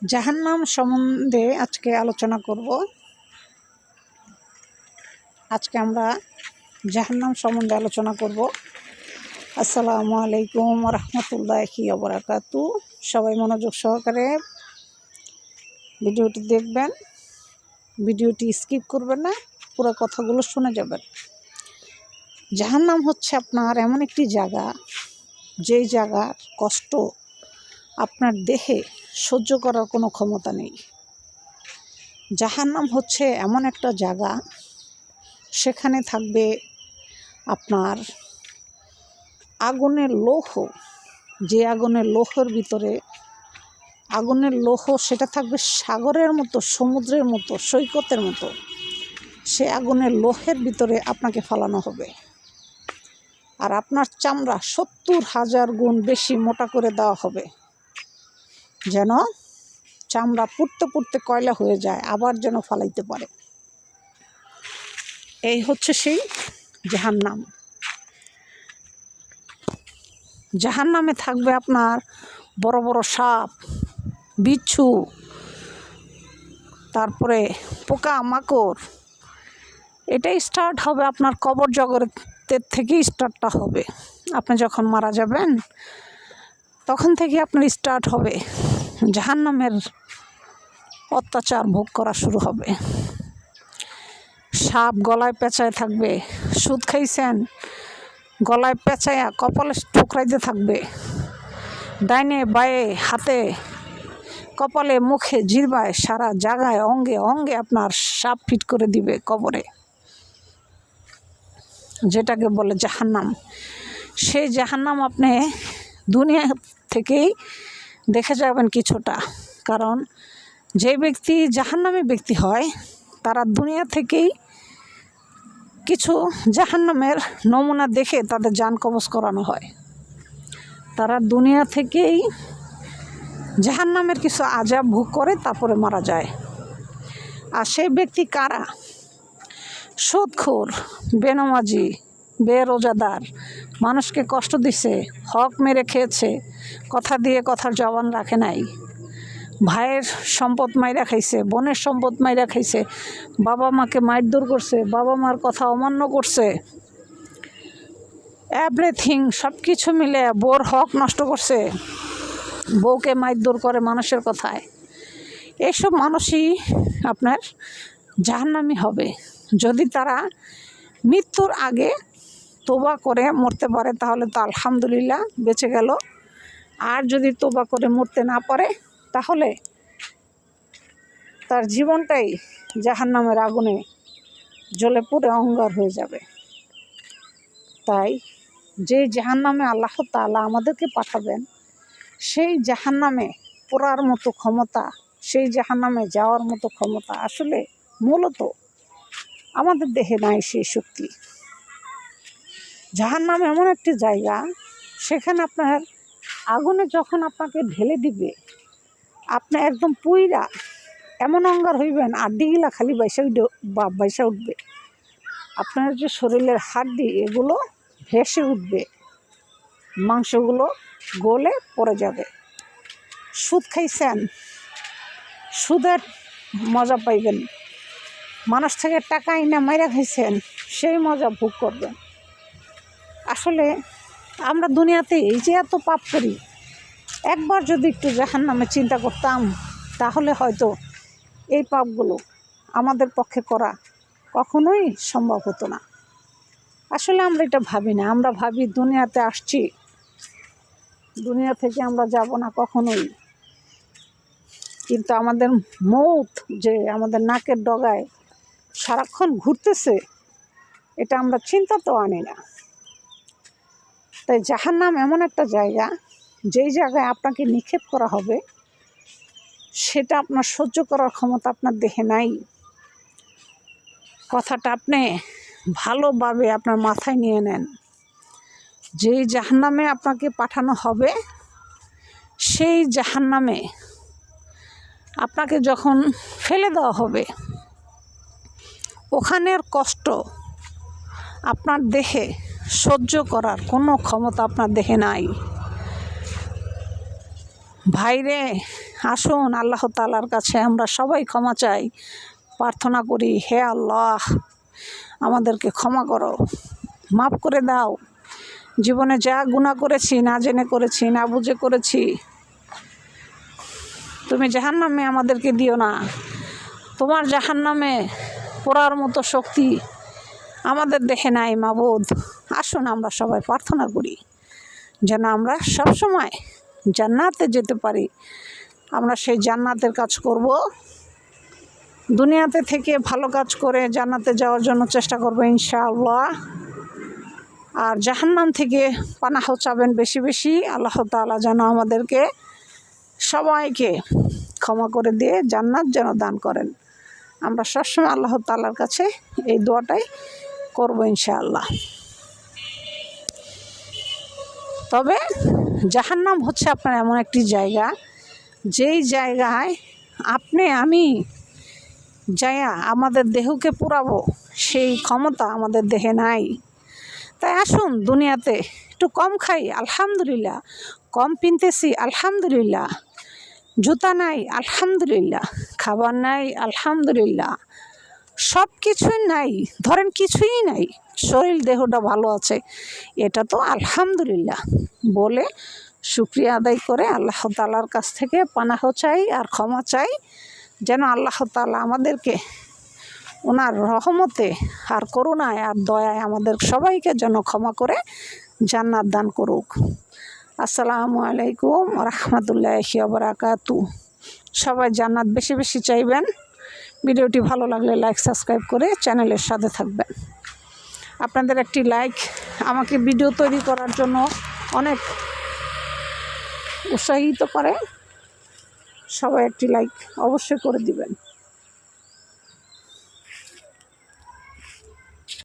জাহান্নাম সম্বন্ধে আজকে আলোচনা করব। আজকে আমরা জাহান্নাম সম্বন্ধে আলোচনা করব। আসসালামু আলাইকুম রহমতুল্লাহি ওয়া বারাকাতুহু। সবাই মনোযোগ সহকারে ভিডিওটি দেখবেন, ভিডিওটি স্কিপ করবেন না, পুরো কথাগুলো শুনে যাবেন। জাহান্নাম হচ্ছে আপনার এমন একটি জায়গা, যেই জায়গার কষ্ট আপনার দেহে সহ্য করার কোনো ক্ষমতা নেই। জাহান্নাম হচ্ছে এমন একটা জায়গা, সেখানে থাকবে আপনার আগুনের লৌহ, যে আগুনের লৌহের ভিতরে আগুনের লৌহ সেটা থাকবে সাগরের মতো, সমুদ্রের মতো, সৈকতের মতো। সে আগুনের লৌহের ভিতরে আপনাকে ফালানো হবে, আর আপনার চামড়া 70,000 গুণ বেশি মোটা করে দেওয়া হবে, যেন চামড়া পুড়তে পুড়তে কয়লা হয়ে যায়, আবার যেন ফালাইতে পারে। এই হচ্ছে সেই জাহান্নাম। জাহান্নামে থাকবে আপনার বড় বড় সাপ, বিচ্ছু, তারপরে পোকা মাকড়। এটাই স্টার্ট হবে আপনার কবর জগতের থেকেই স্টার্টটা হবে। আপনি যখন মারা যাবেন তখন থেকে আপনার স্টার্ট হবে, জাহান্নামের অত্যাচার ভোগ করা শুরু হবে। সাপ গলায় পেঁচায় থাকবে, সুদ খাইছেন গলায় পেঁচায়া কপালে ঠুকরাইতে থাকবে, ডাইনে বায়ে হাতে কপালে মুখে জিহ্বায় সারা জায়গায় অঙ্গে অঙ্গে আপনার সাপ ফিট করে দিবে কবরে, যেটাকে বলে জাহান্নাম। সেই জাহান্নাম আপনি দুনিয়া থেকেই দেখে যাবেন কিছুটা, কারণ যে ব্যক্তি জাহান্নামী ব্যক্তি হয় তারা দুনিয়া থেকেই কিছু জাহান্নামের নমুনা দেখে তাদের জান কবজ করানো হয়। তারা দুনিয়া থেকেই জাহান্নামের কিছু আযাব ভোগ করে তারপরে মারা যায়। আর সেই ব্যক্তি কারা? সুদখোর, বেনামাজি, বেরোজাদার, মানুষকে কষ্ট দিছে, হক মেরে খেয়েছে, কথা দিয়ে কথার জবান রাখে নাই, ভাইয়ের সম্পদ মাইরা খাইছে, বোনের সম্পদ মাইরা খাইছে, বাবা মাকে মারধর করছে, বাবা মার কথা অমান্য করছে, এভরিথিং সব কিছু মিলে বউর হক নষ্ট করছে, বউকে মারধর করে মানুষের কথায়। এইসব মানুষই আপনার জাহান্নামী হবে। যদি তারা মৃত্যুর আগে তোবা করে মরতে পারে তাহলে তো আলহামদুলিল্লাহ, বেঁচে গেল। আর যদি তোবা করে মরতে না পারে তাহলে তার জীবনটাই জাহান্নামের আগুনে জ্বলে পুড়ে অঙ্গার হয়ে যাবে। তাই যে জাহান্নামে আল্লাহ তাআলা আমাদেরকে পাঠাবেন, সেই জাহান্নামে পড়ার মতো ক্ষমতা, সেই জাহান্নামে যাওয়ার মতো ক্ষমতা আসলে মূলত আমাদের দেহে নাই সেই শক্তি। জাহান্নাম এমন একটি জায়গা, সেখানে আপনার আগুনে যখন আপনাকে ঢেলে দিবে, আপনি একদম পুইরা এমন অঙ্গার হইবেন, আড্ডিগুলা খালি বাইসা উঠবে। আপনার যে শরীরের হাড্ডি এগুলো ভেসে উঠবে, মাংসগুলো গলে পড়ে যাবে। সুদ খাইছেন, সুদের মজা পাইবেন। মানুষ থেকে টাকা আইনা মাইরা খাইছেন, সেই মজা ভোগ করবেন। আসলে আমরা দুনিয়াতে এই যে এত পাপ করি, একবার যদি একটু জাহান্নামে চিন্তা করতাম তাহলে হয়তো এই পাপগুলো আমাদের পক্ষে করা কখনোই সম্ভব হতো না। আসলে আমরা এটা ভাবি না, আমরা ভাবি দুনিয়াতে আসছি, দুনিয়া থেকে আমরা যাব না কখনোই। কিন্তু আমাদের মৌত যে আমাদের নাকের ডগায় সারাক্ষণ ঘুরতেছে, এটা আমরা চিন্তা তো আনি না। তাই জাহান্নাম এমন একটা জায়গা, যেই জায়গায় আপনাকে নিক্ষেপ করা হবে, সেটা আপনার সহ্য করার ক্ষমতা আপনার দেহে নাই। কথাটা আপনি ভালোভাবে আপনার মাথায় নিয়ে নেন। যেই জাহান্নামে আপনাকে পাঠানো হবে, সেই জাহান্নামে আপনাকে যখন ফেলে দেওয়া হবে, ওখানের কষ্ট আপনার দেহে সহ্য করার কোনো ক্ষমতা আপনার দেহে নাই। ভাইরে, আসুন আল্লাহ তাআলার কাছে আমরা সবাই ক্ষমা চাই, প্রার্থনা করি, হে আল্লাহ আমাদেরকে ক্ষমা করো, মাফ করে দাও। জীবনে যা গুনাহ করেছি, না জেনে করেছি, না বুঝে করেছি, তুমি জাহান্নামে আমাদেরকে দিও না। তোমার জাহান্নামে পড়ার মতো শক্তি আমাদের দেহে নাই মাবুদ। আসুন আমরা সবাই প্রার্থনা করি যেন আমরা সবসময় জান্নাতে যেতে পারি। আমরা সেই জান্নাতের কাজ করব, দুনিয়াতে থেকে ভালো কাজ করে জান্নাতে যাওয়ার জন্য চেষ্টা করব ইনশাআল্লাহ। আর জাহান্নাম থেকে পানাহ চাবেন বেশি বেশি। আল্লাহ তাআলা যেন আমাদেরকে সবাইকে ক্ষমা করে দিয়ে জান্নাত যেন দান করেন। আমরা সবসময় আল্লাহ তাআলার কাছে এই দোয়াটাই করব ইনশাআল্লাহ। তবে জাহান্নাম হচ্ছে আপনার এমন একটি জায়গা, যেই জায়গায় আপনি আমি যায়া আমাদের দেহকে পোড়াবো সেই ক্ষমতা আমাদের দেহে নাই। তাই আসুন দুনিয়াতে একটু কম খাই আলহামদুলিল্লাহ, কম কিনতেছি আলহামদুলিল্লাহ, জুতা নাই আলহামদুলিল্লাহ, খাবার নাই আলহামদুলিল্লাহ, সব কিছুই নাই, ধরেন কিছুই নাই, শরীর দেহটা ভালো আছে, এটা তো আলহামদুলিল্লাহ বলে শুকরিয়া আদায় করে আল্লাহ তাআলার কাছ থেকে পানাহ চাই আর ক্ষমা চাই যেন আল্লাহ তাআলা আমাদেরকে ওনার রহমতে আর করুণায় আর দয়ায় আমাদের সবাইকে যেন ক্ষমা করে জান্নাত দান করুক। আসসালামু আলাইকুম রাহমাতুল্লাহি ওয়া বারাকাতুহু। সবাই জান্নাত বেশি বেশি চাইবেন। ভিডিওটি ভালো লাগলে লাইক সাবস্ক্রাইব করে চ্যানেলের সাথে থাকবেন। আপনাদের একটি লাইক আমাকে ভিডিও তৈরি করার জন্য অনেক উৎসাহিত করে। সবাই একটি লাইক অবশ্যই করে দিবেন।